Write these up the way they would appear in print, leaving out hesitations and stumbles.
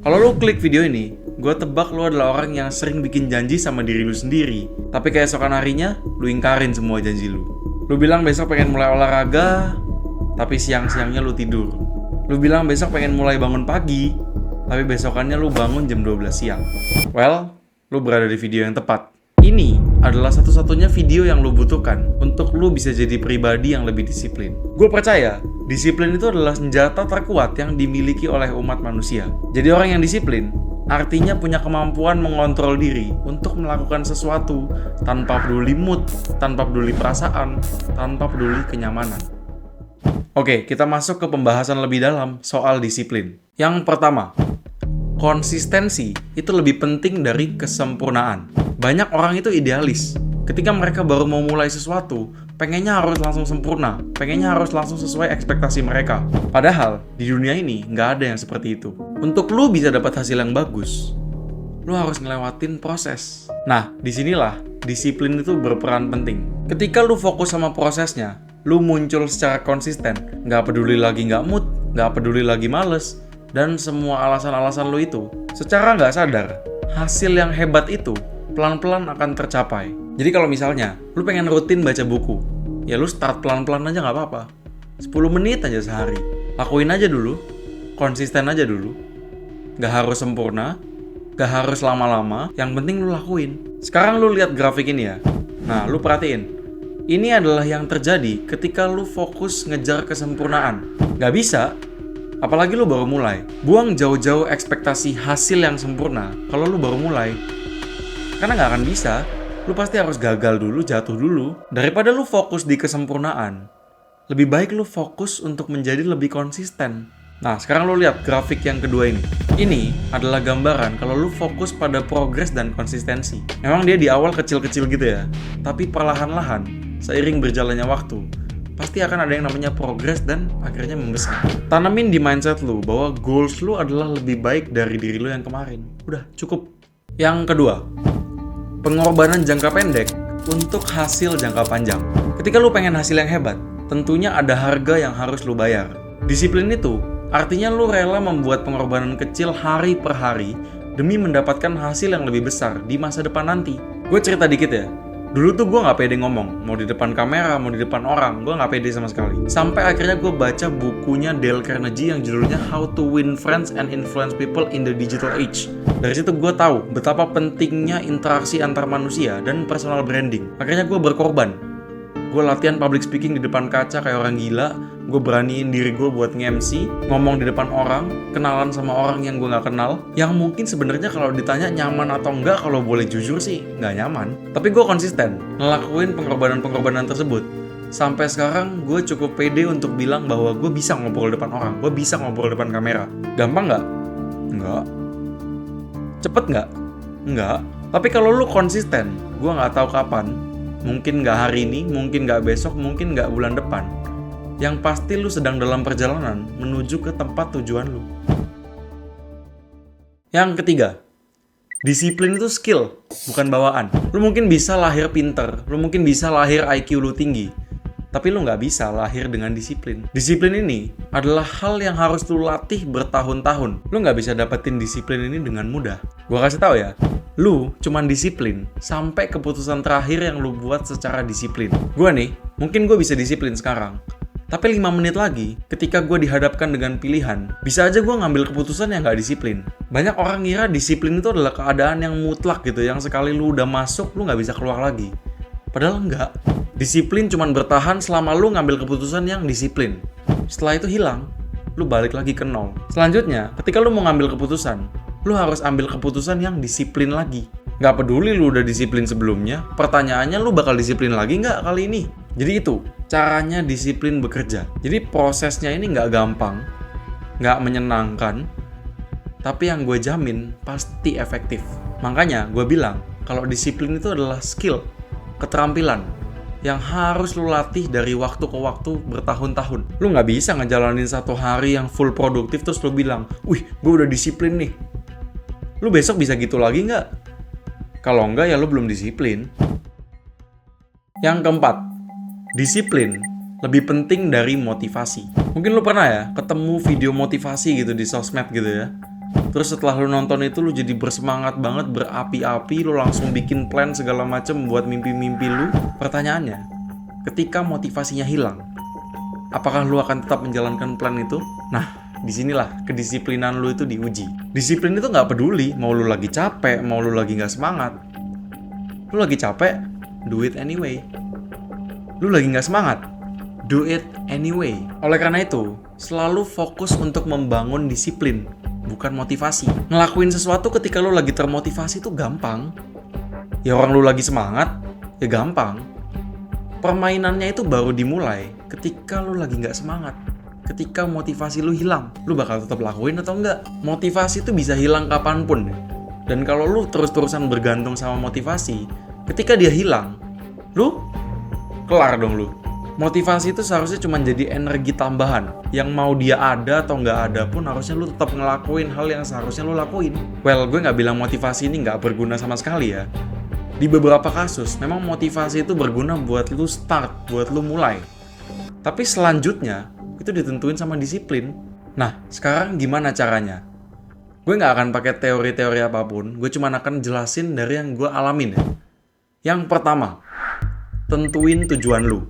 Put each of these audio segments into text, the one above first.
Kalau lu klik video ini, gue tebak lu adalah orang yang sering bikin janji sama diri lu sendiri. Tapi keesokan harinya, lu ingkarin semua janji lu. Lu bilang besok pengen mulai olahraga, tapi siang-siangnya lu tidur. Lu bilang besok pengen mulai bangun pagi, tapi besokannya lu bangun jam 12 siang. Well, lu berada di video yang tepat. Ini adalah satu-satunya video yang lu butuhkan untuk lu bisa jadi pribadi yang lebih disiplin. Gue percaya, disiplin itu adalah senjata terkuat yang dimiliki oleh umat manusia. Jadi orang yang disiplin artinya punya kemampuan mengontrol diri untuk melakukan sesuatu tanpa peduli mood, tanpa peduli perasaan, tanpa peduli kenyamanan. Oke, kita masuk ke pembahasan lebih dalam soal disiplin. Yang pertama, konsistensi itu lebih penting dari kesempurnaan. Banyak orang itu idealis. Ketika mereka baru mau mulai sesuatu, pengennya harus langsung sempurna, pengennya harus langsung sesuai ekspektasi mereka. Padahal, di dunia ini nggak ada yang seperti itu. Untuk lu bisa dapat hasil yang bagus, lu harus ngelewatin proses. Nah, disinilah disiplin itu berperan penting. Ketika lu fokus sama prosesnya, lu muncul secara konsisten. Nggak peduli lagi nggak mood, nggak peduli lagi males, dan semua alasan-alasan lu itu, secara nggak sadar, hasil yang hebat itu pelan-pelan akan tercapai. Jadi kalau misalnya lu pengen rutin baca buku, ya lu start pelan-pelan aja nggak apa-apa. 10 menit aja sehari. Lakuin aja dulu, konsisten aja dulu. Nggak harus sempurna, nggak harus lama-lama, yang penting lu lakuin. Sekarang lu lihat grafik ini ya. Nah, lu perhatiin. Ini adalah yang terjadi ketika lu fokus ngejar kesempurnaan. Nggak bisa, apalagi lu baru mulai. Buang jauh-jauh ekspektasi hasil yang sempurna kalau lu baru mulai. Karena nggak akan bisa, lu pasti harus gagal dulu, jatuh dulu. Daripada lu fokus di kesempurnaan, lebih baik lu fokus untuk menjadi lebih konsisten. Nah, sekarang lu lihat grafik yang kedua ini. Ini adalah gambaran kalau lu fokus pada progres dan konsistensi. Memang dia di awal kecil-kecil gitu ya, tapi perlahan-lahan, seiring berjalannya waktu, pasti akan ada yang namanya progres dan akhirnya membesar. Tanamin di mindset lu bahwa goals lu adalah lebih baik dari diri lu yang kemarin. Udah, cukup. Yang kedua, pengorbanan jangka pendek untuk hasil jangka panjang. Ketika lu pengen hasil yang hebat, tentunya ada harga yang harus lu bayar. Disiplin itu artinya lu rela membuat pengorbanan kecil hari per hari demi mendapatkan hasil yang lebih besar di masa depan nanti. Gue cerita dikit ya. Dulu tuh gue gak pede ngomong, mau di depan kamera, mau di depan orang, gue gak pede sama sekali. Sampai akhirnya gue baca bukunya Dale Carnegie yang judulnya How to Win Friends and Influence People in the Digital Age. Dari situ gue tahu betapa pentingnya interaksi antar manusia dan personal branding. Akhirnya gue berkorban. Gue latihan public speaking di depan kaca kayak orang gila. Gue beraniin diri gue buat nge-MC, ngomong di depan orang, kenalan sama orang yang gue gak kenal. Yang mungkin sebenarnya kalau ditanya nyaman atau enggak, kalau boleh jujur sih gak nyaman. Tapi gue konsisten ngelakuin pengorbanan-pengorbanan tersebut. Sampai sekarang gue cukup pede untuk bilang bahwa gue bisa ngobrol depan orang, gue bisa ngobrol depan kamera. Gampang gak? Enggak. Cepet gak? Enggak. Tapi kalau lu konsisten, gue gak tahu kapan. Mungkin gak hari ini, mungkin gak besok, mungkin gak bulan depan. Yang pasti lu sedang dalam perjalanan menuju ke tempat tujuan lu. Yang ketiga, disiplin itu skill, bukan bawaan. Lu mungkin bisa lahir pinter, lu mungkin bisa lahir IQ lu tinggi, tapi lu nggak bisa lahir dengan disiplin. Disiplin ini adalah hal yang harus lu latih bertahun-tahun. Lu nggak bisa dapetin disiplin ini dengan mudah. Gua kasih tahu ya, lu cuman disiplin sampai keputusan terakhir yang lu buat secara disiplin. Gua nih, mungkin gue bisa disiplin sekarang. Tapi 5 menit lagi, ketika gue dihadapkan dengan pilihan, bisa aja gue ngambil keputusan yang gak disiplin. Banyak orang ngira disiplin itu adalah keadaan yang mutlak gitu, yang sekali lu udah masuk, lu gak bisa keluar lagi. Padahal enggak. Disiplin cuman bertahan selama lu ngambil keputusan yang disiplin. Setelah itu hilang, lu balik lagi ke nol. Selanjutnya, ketika lu mau ngambil keputusan, lu harus ambil keputusan yang disiplin lagi. Gak peduli lu udah disiplin sebelumnya, pertanyaannya lu bakal disiplin lagi gak kali ini? Jadi itu, caranya disiplin bekerja. Jadi prosesnya ini nggak gampang, nggak menyenangkan, tapi yang gue jamin pasti efektif. Makanya gue bilang, kalau disiplin itu adalah skill, keterampilan, yang harus lu latih dari waktu ke waktu bertahun-tahun. Lu nggak bisa ngejalanin satu hari yang full produktif terus lu bilang, wih gue udah disiplin nih. Lu besok bisa gitu lagi nggak? Kalau enggak ya lu belum disiplin. Yang keempat, disiplin lebih penting dari motivasi. Mungkin lu pernah ya ketemu video motivasi gitu di sosmed gitu ya. Terus setelah lu nonton itu lu jadi bersemangat banget, berapi-api, lu langsung bikin plan segala macem buat mimpi-mimpi lu. Pertanyaannya, ketika motivasinya hilang, apakah lu akan tetap menjalankan plan itu? Nah, disinilah kedisiplinan lu itu diuji. Disiplin itu nggak peduli mau lu lagi capek, mau lu lagi nggak semangat. Lu lagi capek, do it anyway. Lu lagi nggak semangat, do it anyway. Oleh karena itu, selalu fokus untuk membangun disiplin, bukan motivasi. Ngelakuin sesuatu ketika lu lagi termotivasi itu gampang. Ya orang lu lagi semangat, ya gampang. Permainannya itu baru dimulai ketika lu lagi nggak semangat. Ketika motivasi lu hilang, lu bakal tetap lakuin atau enggak? Motivasi itu bisa hilang kapanpun. Dan kalau lu terus-terusan bergantung sama motivasi, ketika dia hilang, lu kelar dong lu. Motivasi itu seharusnya cuma jadi energi tambahan. Yang mau dia ada atau nggak ada pun harusnya lu tetap ngelakuin hal yang seharusnya lu lakuin. Well, gue nggak bilang motivasi ini nggak berguna sama sekali ya. Di beberapa kasus, memang motivasi itu berguna buat lu start, buat lu mulai. Tapi selanjutnya, itu ditentuin sama disiplin. Nah, sekarang gimana caranya? Gue nggak akan pakai teori-teori apapun, gue cuma akan jelasin dari yang gue alamin ya. Yang pertama, tentuin tujuan lu.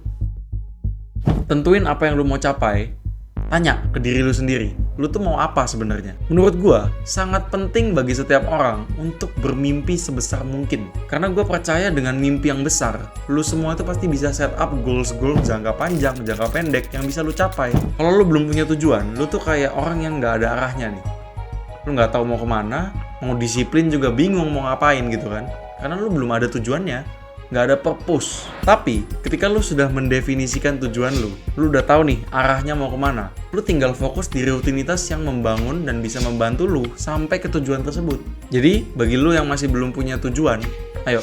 Tentuin apa yang lu mau capai, tanya ke diri lu sendiri, lu tuh mau apa sebenarnya? Menurut gue, sangat penting bagi setiap orang untuk bermimpi sebesar mungkin. Karena gue percaya dengan mimpi yang besar, lu semua itu pasti bisa set up goals-goals jangka panjang, jangka pendek yang bisa lu capai. Kalau lu belum punya tujuan, lu tuh kayak orang yang nggak ada arahnya nih. Lu nggak tahu mau kemana, mau disiplin juga bingung mau ngapain gitu kan. Karena lu belum ada tujuannya. Nggak ada purpose. Tapi ketika lu sudah mendefinisikan tujuan lu udah tahu nih arahnya mau kemana, lu tinggal fokus di rutinitas yang membangun dan bisa membantu lu sampai ke tujuan tersebut. Jadi bagi lu yang masih belum punya tujuan, ayo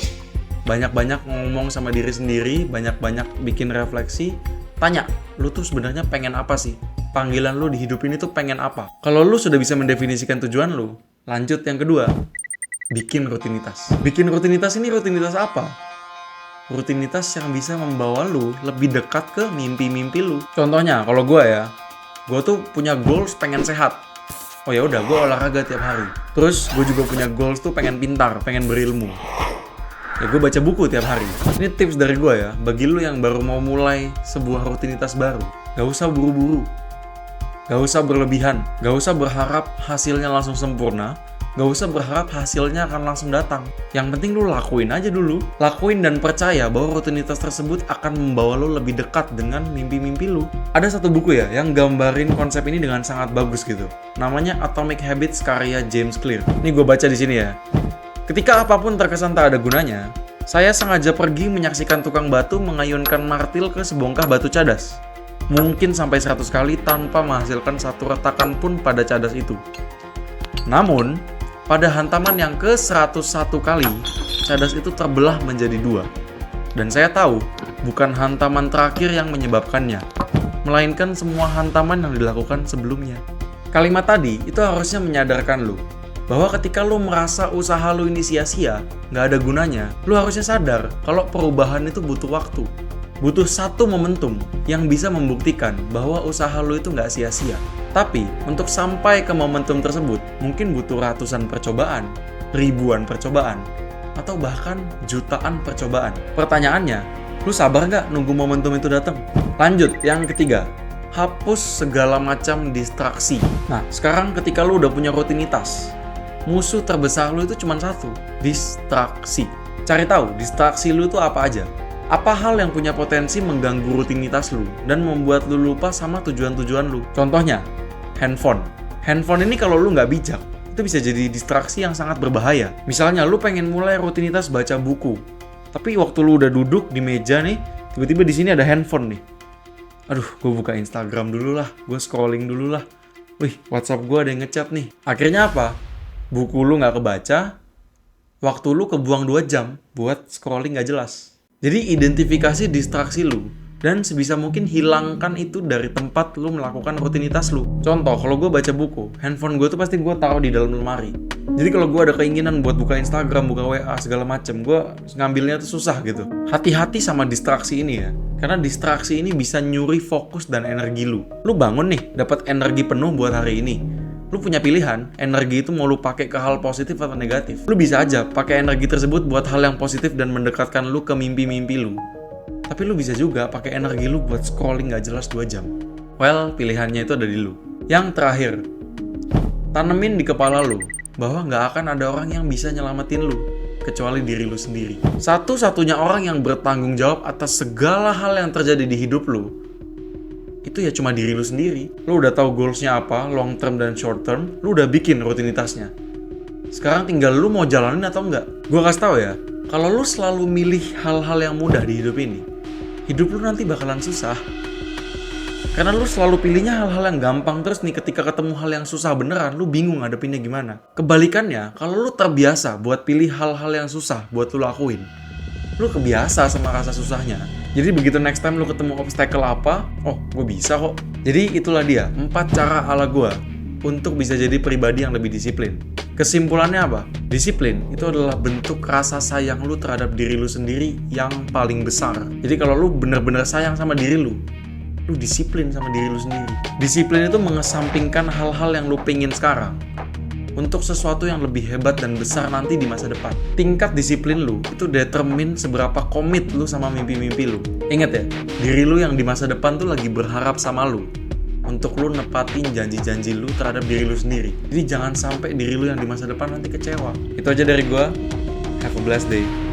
banyak-banyak ngomong sama diri sendiri, banyak-banyak bikin refleksi, tanya lu tuh sebenarnya pengen apa sih? Panggilan lu di hidup ini tuh pengen apa? Kalau lu sudah bisa mendefinisikan tujuan lu, lanjut yang kedua, bikin rutinitas. Bikin rutinitas ini rutinitas apa? Rutinitas yang bisa membawa lu lebih dekat ke mimpi-mimpi lu. Contohnya, kalau gue tuh punya goals pengen sehat. Oh ya udah, gue olahraga tiap hari. Terus gue juga punya goals tuh pengen pintar, pengen berilmu. Ya gue baca buku tiap hari. Ini tips dari gue ya, bagi lu yang baru mau mulai sebuah rutinitas baru. Gak usah buru-buru, gak usah berlebihan, gak usah berharap hasilnya langsung sempurna. Gak usah berharap hasilnya akan langsung datang. Yang penting lu lakuin aja dulu. Lakuin dan percaya bahwa rutinitas tersebut akan membawa lu lebih dekat dengan mimpi-mimpi lu. Ada satu buku ya yang gambarin konsep ini dengan sangat bagus gitu. Namanya Atomic Habits karya James Clear. Ini gue baca di sini ya. Ketika apapun terkesan tak ada gunanya, saya sengaja pergi menyaksikan tukang batu mengayunkan martil ke sebongkah batu cadas. Mungkin sampai 100 kali tanpa menghasilkan satu retakan pun pada cadas itu. Namun, pada hantaman yang ke-101 kali, cadas itu terbelah menjadi 2. Dan saya tahu, bukan hantaman terakhir yang menyebabkannya, melainkan semua hantaman yang dilakukan sebelumnya. Kalimat tadi itu harusnya menyadarkan lu, bahwa ketika lu merasa usaha lu ini sia-sia, nggak ada gunanya, lu harusnya sadar kalau perubahan itu butuh waktu. Butuh satu momentum yang bisa membuktikan bahwa usaha lu itu nggak sia-sia. Tapi, untuk sampai ke momentum tersebut, mungkin butuh ratusan percobaan, ribuan percobaan, atau bahkan jutaan percobaan. Pertanyaannya, lu sabar nggak nunggu momentum itu datang? Lanjut, yang ketiga, hapus segala macam distraksi. Nah, sekarang ketika lu udah punya rutinitas, musuh terbesar lu itu cuma satu, distraksi. Cari tahu, distraksi lu itu apa aja. Apa hal yang punya potensi mengganggu rutinitas lu dan membuat lu lupa sama tujuan-tujuan lu? Contohnya, handphone. Handphone ini kalau lu nggak bijak, itu bisa jadi distraksi yang sangat berbahaya. Misalnya lu pengen mulai rutinitas baca buku, tapi waktu lu udah duduk di meja nih, tiba-tiba di sini ada handphone nih. Aduh, gue buka Instagram dulu lah, gue scrolling dulu lah. Wih, WhatsApp gue ada yang ngechat nih. Akhirnya apa? Buku lu nggak kebaca, waktu lu kebuang 2 jam buat scrolling nggak jelas. Jadi identifikasi distraksi lu dan sebisa mungkin hilangkan itu dari tempat lu melakukan rutinitas lu. Contoh, kalau gue baca buku, handphone gue tuh pasti gue taruh di dalam lemari. Jadi kalau gue ada keinginan buat buka Instagram, buka WA segala macem, gue ngambilnya tuh susah gitu. Hati-hati sama distraksi ini ya, karena distraksi ini bisa nyuri fokus dan energi lu. Lu bangun nih, dapat energi penuh buat hari ini. Lu punya pilihan, energi itu mau lu pakai ke hal positif atau negatif. Lu bisa aja pakai energi tersebut buat hal yang positif dan mendekatkan lu ke mimpi-mimpi lu. Tapi lu bisa juga pakai energi lu buat scrolling gak jelas 2 jam. Well, pilihannya itu ada di lu. Yang terakhir, tanemin di kepala lu bahwa gak akan ada orang yang bisa nyelamatin lu kecuali diri lu sendiri. Satu-satunya orang yang bertanggung jawab atas segala hal yang terjadi di hidup lu itu ya cuma diri lu sendiri. Lu udah tahu goalsnya apa, long term dan short term, lu udah bikin rutinitasnya. Sekarang tinggal lu mau jalanin atau enggak. Gua kasih tahu ya, kalau lu selalu milih hal-hal yang mudah di hidup ini, hidup lu nanti bakalan susah. Karena lu selalu pilihnya hal-hal yang gampang, terus nih ketika ketemu hal yang susah beneran, lu bingung ngadepinnya gimana. Kebalikannya, kalau lu terbiasa buat pilih hal-hal yang susah buat lu lakuin, lu kebiasa sama rasa susahnya. Jadi begitu next time lu ketemu obstacle apa, oh gue bisa kok. Jadi itulah dia, 4 cara ala gue untuk bisa jadi pribadi yang lebih disiplin. Kesimpulannya apa? Disiplin itu adalah bentuk rasa sayang lu terhadap diri lu sendiri yang paling besar. Jadi kalau lu bener-bener sayang sama diri lu disiplin sama diri lu sendiri. Disiplin itu mengesampingkan hal-hal yang lu pengen sekarang untuk sesuatu yang lebih hebat dan besar nanti di masa depan. Tingkat disiplin lu itu determine seberapa komit lu sama mimpi-mimpi lu. Ingat ya, diri lu yang di masa depan tuh lagi berharap sama lu untuk lu nepatin janji-janji lu terhadap diri lu sendiri. Jadi jangan sampai diri lu yang di masa depan nanti kecewa. Itu aja dari gua. Have a blessed day.